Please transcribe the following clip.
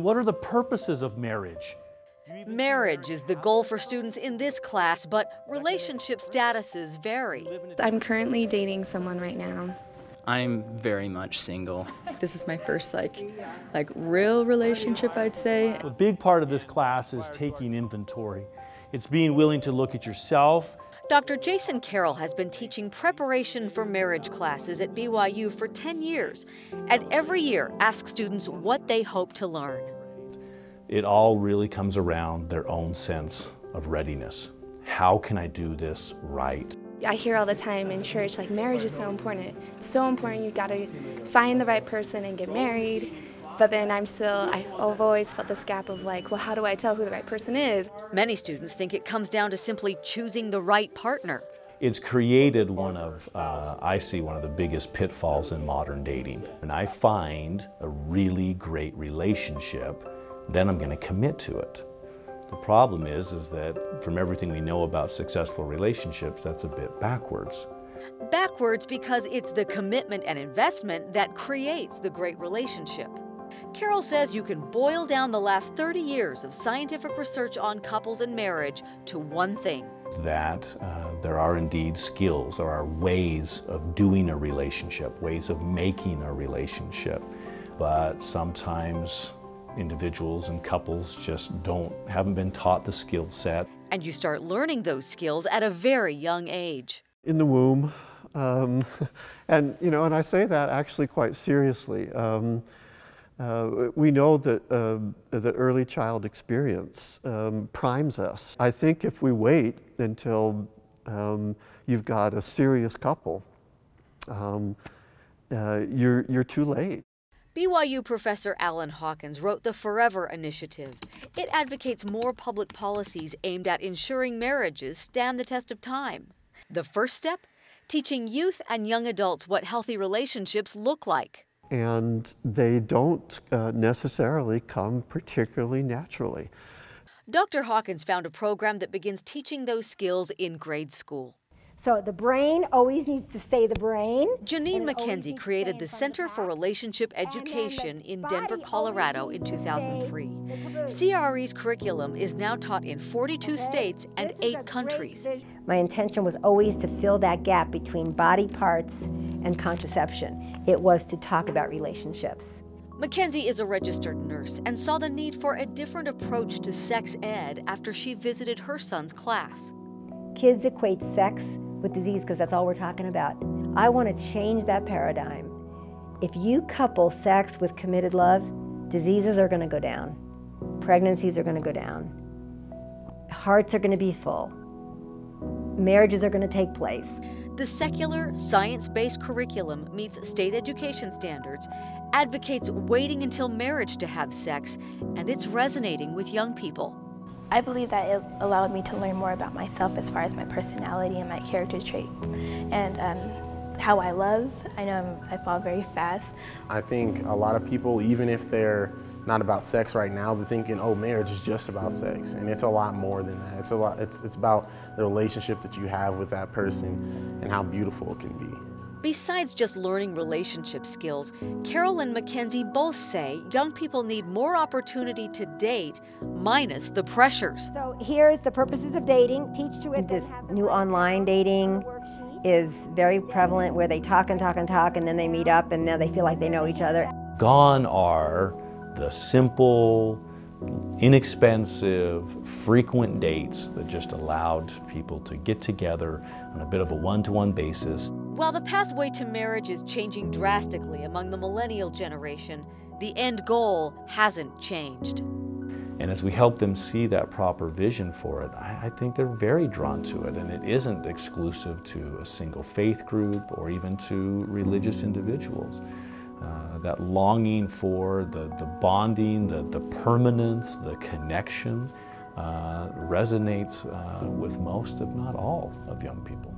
What are the purposes of marriage? Marriage is the goal for students in this class, but relationship statuses vary. I'm currently dating someone right now. I'm very much single. This is my first like real relationship, I'd say. A big part of this class is taking inventory. It's being willing to look at yourself. Dr. Jason Carroll has been teaching preparation for marriage classes at BYU for 10 years, and every year asks students what they hope to learn. It all really comes around their own sense of readiness. How can I do this right? I hear all the time in church, like, marriage is so important. It's so important, you've got to find the right person and get married. But then I've always felt this gap of like, well, how do I tell who the right person is? Many students think it comes down to simply choosing the right partner. It's created I see one of the biggest pitfalls in modern dating. And I find a really great relationship, then I'm going to commit to it. The problem is that from everything we know about successful relationships, that's a bit backwards. Backwards because it's the commitment and investment that creates the great relationship. Carroll says you can boil down the last 30 years of scientific research on couples and marriage to one thing. That there are indeed skills, there are ways of doing a relationship, ways of making a relationship. But sometimes individuals and couples just haven't been taught the skill set. And you start learning those skills at a very young age. In the womb, and I say that actually quite seriously. We know that that early child experience primes us. I think if we wait until you've got a serious couple, you're too late. BYU professor Alan Hawkins wrote the Forever Initiative. It advocates more public policies aimed at ensuring marriages stand the test of time. The first step? Teaching youth and young adults what healthy relationships look like. And they don't necessarily come particularly naturally. Dr. Hawkins found a program that begins teaching those skills in grade school. So the brain always needs to stay the brain. Janine McKenzie created the Center for Relationship Education in Denver, Colorado in 2003. CRE's curriculum is now taught in 42 states and 8 countries. My intention was always to fill that gap between body parts and contraception. It was to talk about relationships. McKenzie is a registered nurse and saw the need for a different approach to sex ed after she visited her son's class. Kids equate sex with disease because that's all we're talking about. I want to change that paradigm. If you couple sex with committed love, diseases are going to go down. Pregnancies are going to go down. Hearts are going to be full. Marriages are going to take place. The secular, science-based curriculum meets state education standards, advocates waiting until marriage to have sex, and it's resonating with young people. I believe that it allowed me to learn more about myself as far as my personality and my character traits and how I love. I know I fall very fast. I think a lot of people, even if they're not about sex right now, they're thinking, oh, marriage is just about sex. And it's a lot more than that. It's about the relationship that you have with that person and how beautiful it can be. Besides just learning relationship skills, Carroll and McKenzie both say young people need more opportunity to date, minus the pressures. So here's the purposes of dating. Teach to it. This new online dating is very prevalent where they talk and talk and talk and then they meet up and now they feel like they know each other. Gone are the simple, inexpensive, frequent dates that just allowed people to get together on a bit of a one-to-one basis. While the pathway to marriage is changing drastically among the millennial generation, the end goal hasn't changed. And as we help them see that proper vision for it, I think they're very drawn to it. And it isn't exclusive to a single faith group or even to religious individuals. That longing for the bonding, the permanence, the connection resonates with most, if not all, of young people.